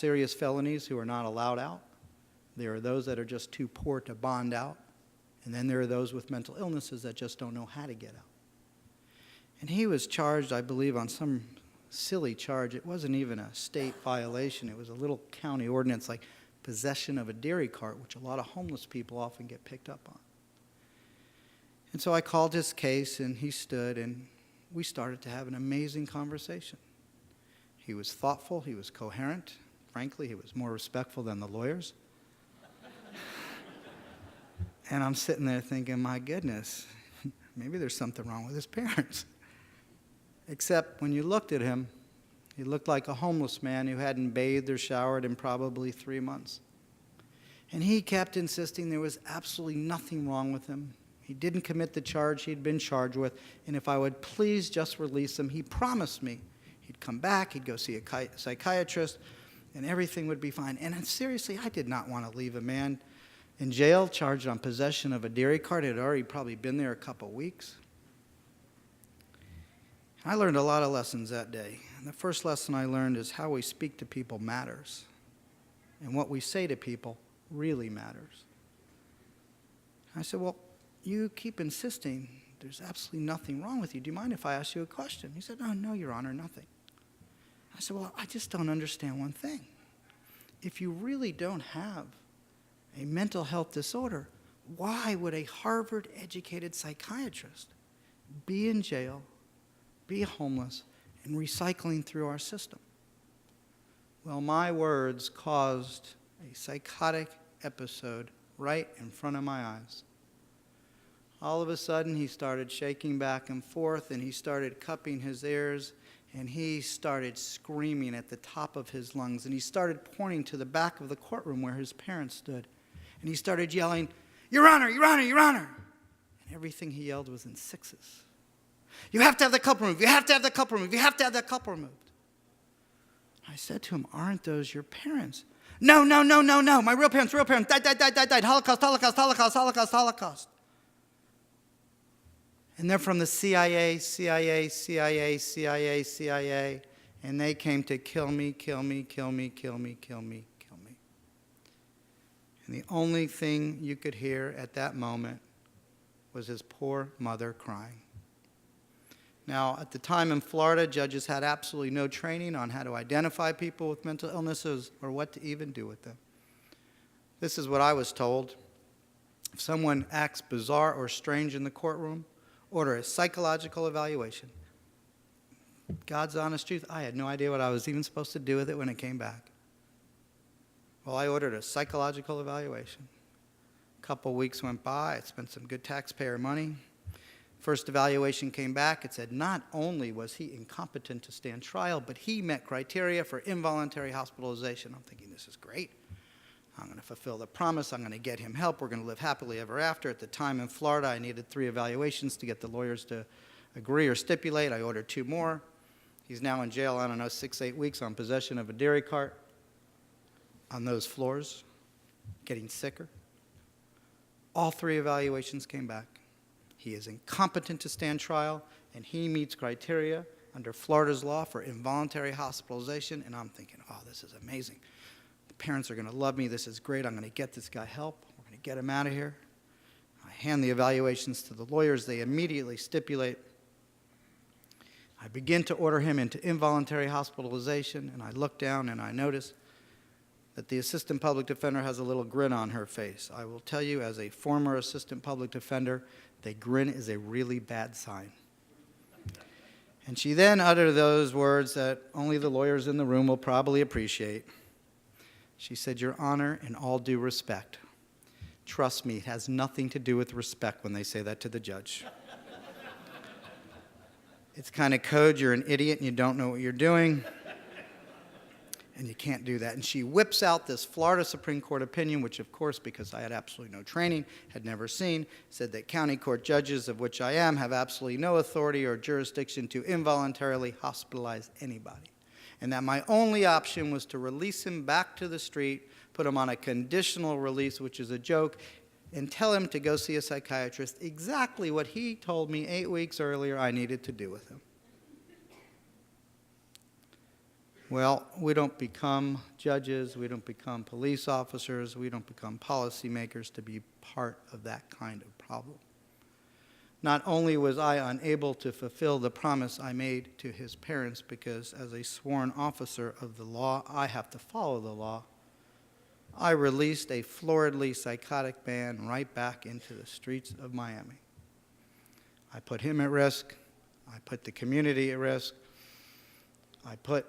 serious felonies who are not allowed out. There are those that are just too poor to bond out. And then there are those with mental illnesses that just don't know how to get out. And he was charged, I believe, on some silly charge. It wasn't even a state violation. It was a little county ordinance like possession of a dairy cart, which a lot of homeless people often get picked up on. And so I called his case, and he stood, and we started to have an amazing conversation. He was thoughtful. He was coherent. Frankly, he was more respectful than the lawyers. And I'm sitting there thinking, my goodness, maybe there's something wrong with his parents. Except when you looked at him, he looked like a homeless man who hadn't bathed or showered in probably 3 months. And he kept insisting there was absolutely nothing wrong with him. He didn't commit the charge he'd been charged with, and if I would please just release him, he promised me he'd come back, he'd go see a psychiatrist, and everything would be fine. And seriously, I did not want to leave a man in jail charged on possession of a dairy cart. It had already probably been there a couple weeks. I learned a lot of lessons that day. And the first lesson I learned is how we speak to people matters. And what we say to people really matters. I said, well, you keep insisting there's absolutely nothing wrong with you. Do you mind if I ask you a question? He said, no, Your Honor, nothing. I said, well, I just don't understand one thing. If you really don't have a mental health disorder, why would a Harvard-educated psychiatrist be in jail, be homeless, and recycling through our system? Well, my words caused a psychotic episode right in front of my eyes. All of a sudden, he started shaking back and forth, and he started cupping his ears, and he started screaming at the top of his lungs, and he started pointing to the back of the courtroom where his parents stood. And he started yelling, Your Honor, Your Honor, Your Honor. And everything he yelled was in sixes. You have to have the culprit removed. You have to have the culprit removed. You have to have the culprit removed. I said to him, aren't those your parents? No. My real parents died. Holocaust. And they're from the CIA. And they came to kill me. And the only thing you could hear at that moment was his poor mother crying. Now, at the time in Florida, judges had absolutely no training on how to identify people with mental illnesses or what to even do with them. This is what I was told. If someone acts bizarre or strange in the courtroom, order a psychological evaluation. God's honest truth, I had no idea what I was even supposed to do with it when it came back. Well, I ordered a psychological evaluation. A couple weeks went by. I spent some good taxpayer money. First evaluation came back. It said not only was he incompetent to stand trial, but he met criteria for involuntary hospitalization. I'm thinking, this is great. I'm going to fulfill the promise. I'm going to get him help. We're going to live happily ever after. At the time in Florida, I needed 3 evaluations to get the lawyers to agree or stipulate. I ordered 2 more. He's now in jail, 6-8 weeks on possession of a dairy cart on those floors, getting sicker. All 3 evaluations came back. He is incompetent to stand trial, and he meets criteria under Florida's law for involuntary hospitalization. And I'm thinking, oh, this is amazing. The parents are going to love me. This is great. I'm going to get this guy help. We're going to get him out of here. I hand the evaluations to the lawyers. They immediately stipulate. I begin to order him into involuntary hospitalization, and I look down and I notice that the assistant public defender has a little grin on her face. I will tell you, as a former assistant public defender, the grin is a really bad sign. And she then uttered those words that only the lawyers in the room will probably appreciate. She said, Your Honor, in all due respect, trust me, it has nothing to do with respect when they say that to the judge. It's kind of code, you're an idiot and you don't know what you're doing. And you can't do that. And she whips out this Florida Supreme Court opinion, which, of course, because I had absolutely no training, had never seen, said that county court judges, of which I am, have absolutely no authority or jurisdiction to involuntarily hospitalize anybody. And that my only option was to release him back to the street, put him on a conditional release, which is a joke, and tell him to go see a psychiatrist, exactly what he told me 8 weeks earlier I needed to do with him. Well, we don't become judges, we don't become police officers, we don't become policymakers to be part of that kind of problem. Not only was I unable to fulfill the promise I made to his parents, because as a sworn officer of the law, I have to follow the law, I released a floridly psychotic man right back into the streets of Miami. I put him at risk, I put the community at risk, I put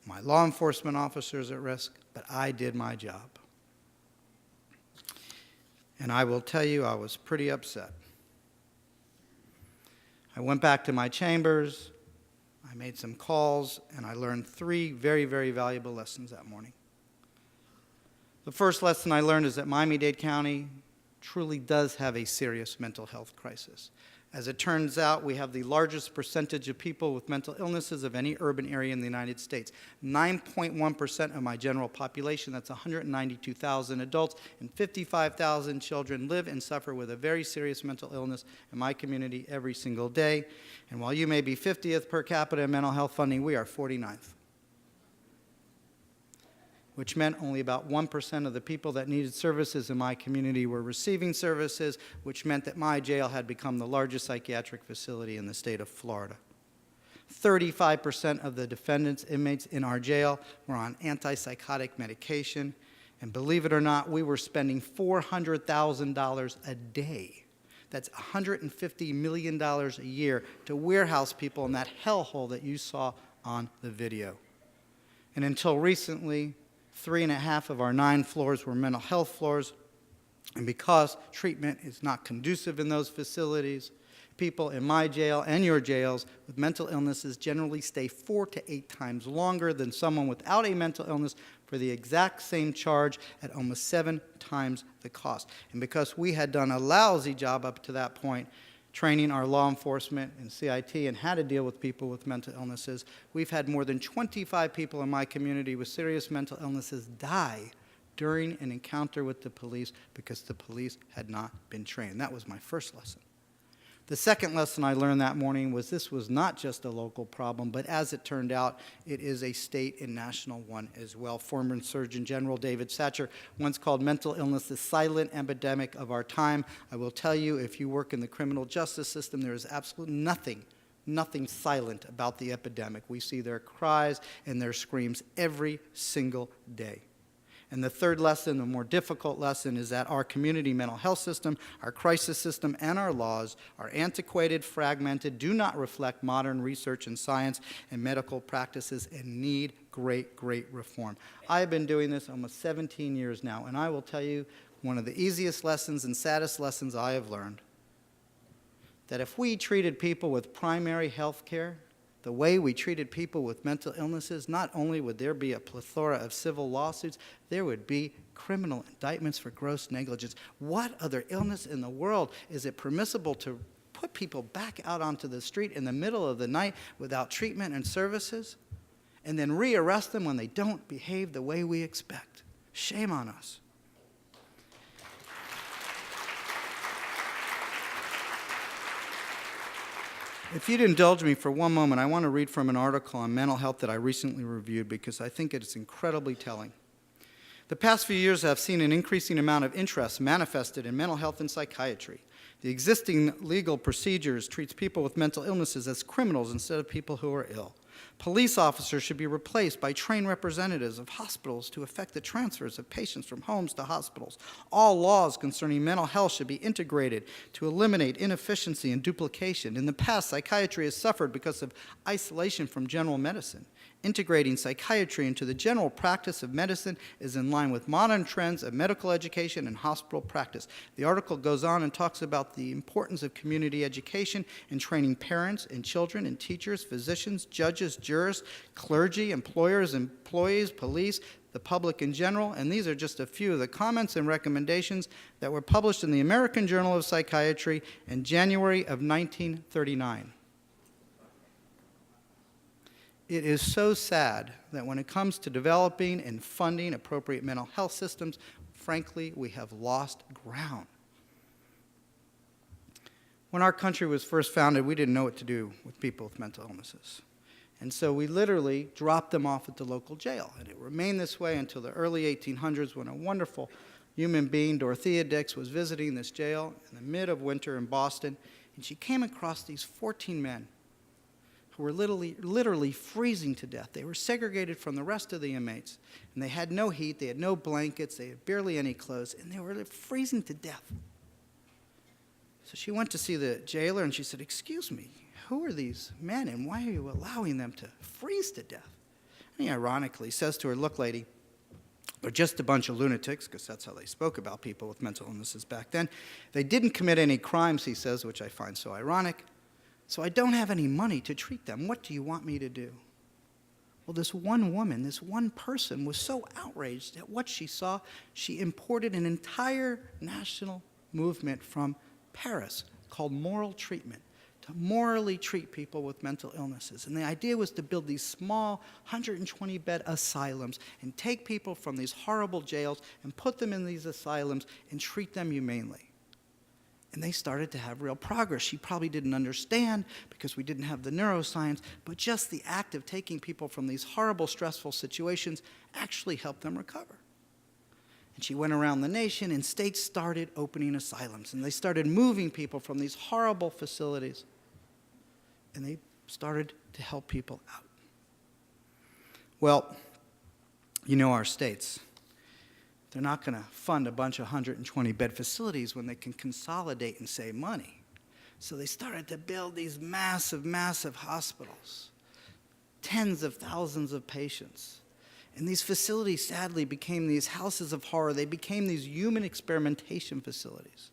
my law enforcement officers at risk, but I did my job. And I will tell you, I was pretty upset. I went back to my chambers, I made some calls, and I learned 3 very, very valuable lessons that morning. The first lesson I learned is that Miami-Dade County truly does have a serious mental health crisis. As it turns out, we have the largest percentage of people with mental illnesses of any urban area in the United States. 9.1% of my general population, that's 192,000 adults, and 55,000 children live and suffer with a very serious mental illness in my community every single day. And while you may be 50th per capita in mental health funding, we are 49th. Which meant only about 1% of the people that needed services in my community were receiving services, which meant that my jail had become the largest psychiatric facility in the state of Florida. 35% of the defendants, inmates in our jail, were on antipsychotic medication, and believe it or not, we were spending $400,000 a day. That's $150 million a year to warehouse people in that hellhole that you saw on the video. And until recently, 3.5 of our 9 floors were mental health floors, and because treatment is not conducive in those facilities, people in my jail and your jails with mental illnesses generally stay 4 to 8 times longer than someone without a mental illness for the exact same charge at almost 7 times the cost. And because we had done a lousy job up to that point training our law enforcement and CIT and how to deal with people with mental illnesses, we've had more than 25 people in my community with serious mental illnesses die during an encounter with the police because the police had not been trained. That was my first lesson. The second lesson I learned that morning was this was not just a local problem, but as it turned out, it is a state and national one as well. Former Surgeon General David Satcher once called mental illness the silent epidemic of our time. I will tell you, if you work in the criminal justice system, there is absolutely nothing silent about the epidemic. We see their cries and their screams every single day. And the third lesson, the more difficult lesson, is that our community mental health system, our crisis system, and our laws are antiquated, fragmented, do not reflect modern research and science and medical practices, and need great, great reform. I have been doing this almost 17 years now, and I will tell you one of the easiest lessons and saddest lessons I have learned, that if we treated people with primary health care the way we treated people with mental illnesses, not only would there be a plethora of civil lawsuits, there would be criminal indictments for gross negligence. What other illness in the world is it permissible to put people back out onto the street in the middle of the night without treatment and services, and then rearrest them when they don't behave the way we expect? Shame on us. If you'd indulge me for one moment, I want to read from an article on mental health that I recently reviewed because I think it's incredibly telling. The past few years have seen an increasing amount of interest manifested in mental health and psychiatry. The existing legal procedures treats people with mental illnesses as criminals instead of people who are ill. Police officers should be replaced by trained representatives of hospitals to effect the transfers of patients from homes to hospitals. All laws concerning mental health should be integrated to eliminate inefficiency and duplication. In the past, psychiatry has suffered because of isolation from general medicine. Integrating psychiatry into the general practice of medicine is in line with modern trends of medical education and hospital practice. The article goes on and talks about the importance of community education and training parents and children and teachers, physicians, judges, jurors, clergy, employers, employees, police, the public in general, and these are just a few of the comments and recommendations that were published in the American Journal of Psychiatry in January of 1939. It is so sad that when it comes to developing and funding appropriate mental health systems, frankly, we have lost ground. When our country was first founded, we didn't know what to do with people with mental illnesses. And so we literally dropped them off at the local jail. And it remained this way until the early 1800s, when a wonderful human being, Dorothea Dix, was visiting this jail in the mid of winter in Boston, and she came across these 14 men who were literally freezing to death. They were segregated from the rest of the inmates, and they had no heat, they had no blankets, they had barely any clothes, and they were freezing to death. So she went to see the jailer, and she said, "Excuse me, who are these men, and why are you allowing them to freeze to death?" And he ironically says to her, "Look, lady, they're just a bunch of lunatics," because that's how they spoke about people with mental illnesses back then. "They didn't commit any crimes," he says, which I find so ironic. "So I don't have any money to treat them. What do you want me to do?" Well, this one woman, this one person, was so outraged at what she saw, she imported an entire national movement from Paris called moral treatment, to morally treat people with mental illnesses. And the idea was to build these small 120-bed asylums and take people from these horrible jails and put them in these asylums and treat them humanely. And they started to have real progress. She probably didn't understand because we didn't have the neuroscience, but just the act of taking people from these horrible, stressful situations actually helped them recover. And she went around the nation, and states started opening asylums, and they started moving people from these horrible facilities, and they started to help people out. Well, you know our states. They're not going to fund a bunch of 120-bed facilities when they can consolidate and save money. So they started to build these massive, massive hospitals, tens of thousands of patients. And these facilities, sadly, became these houses of horror. They became these human experimentation facilities.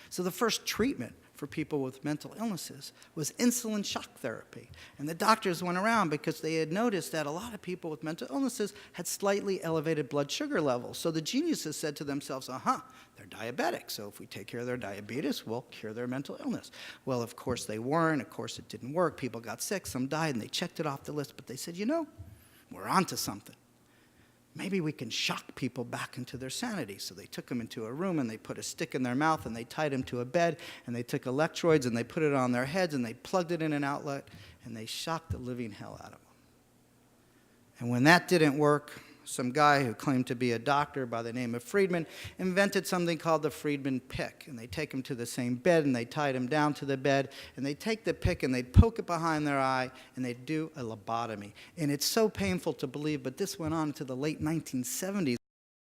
So the first treatment for people with mental illnesses was insulin shock therapy. And the doctors went around because they had noticed that a lot of people with mental illnesses had slightly elevated blood sugar levels. So the geniuses said to themselves, they're diabetic, so if we take care of their diabetes, we'll cure their mental illness. Well, of course they weren't. Of course it didn't work. People got sick, some died, and they checked it off the list. But they said, we're onto something. Maybe we can shock people back into their sanity. So they took them into a room, and they put a stick in their mouth, and they tied them to a bed, and they took electrodes, and they put it on their heads, and they plugged it in an outlet, and they shocked the living hell out of them. And when that didn't work, some guy who claimed to be a doctor by the name of Friedman invented something called the Friedman pick. And they take them to the same bed, and they tied them down to the bed, and they take the pick, and they'd poke it behind their eye, and they'd do a lobotomy. And it's so painful to believe, but this went on to the late 1970s